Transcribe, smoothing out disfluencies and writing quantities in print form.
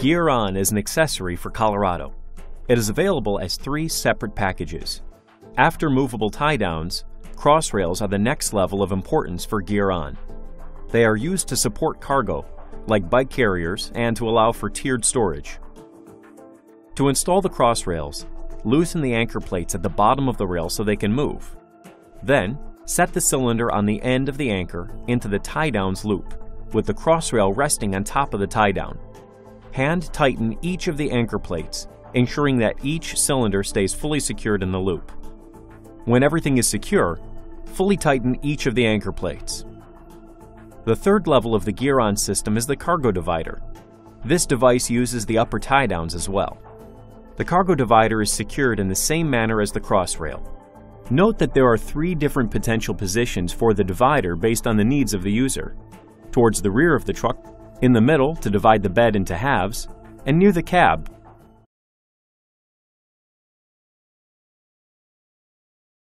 Gear On is an accessory for Colorado. It is available as 3 separate packages. After movable tie-downs, cross rails are the next level of importance for Gear On. They are used to support cargo, like bike carriers, and to allow for tiered storage. To install the cross rails, loosen the anchor plates at the bottom of the rail so they can move. Then, set the cylinder on the end of the anchor into the tie-downs loop, with the cross rail resting on top of the tie-down. Hand tighten each of the anchor plates, ensuring that each cylinder stays fully secured in the loop. When everything is secure, fully tighten each of the anchor plates. The third level of the Gear On system is the cargo divider. This device uses the upper tie-downs as well. The cargo divider is secured in the same manner as the cross rail. Note that there are 3 different potential positions for the divider based on the needs of the user: towards the rear of the truck, in the middle to divide the bed into halves, and near the cab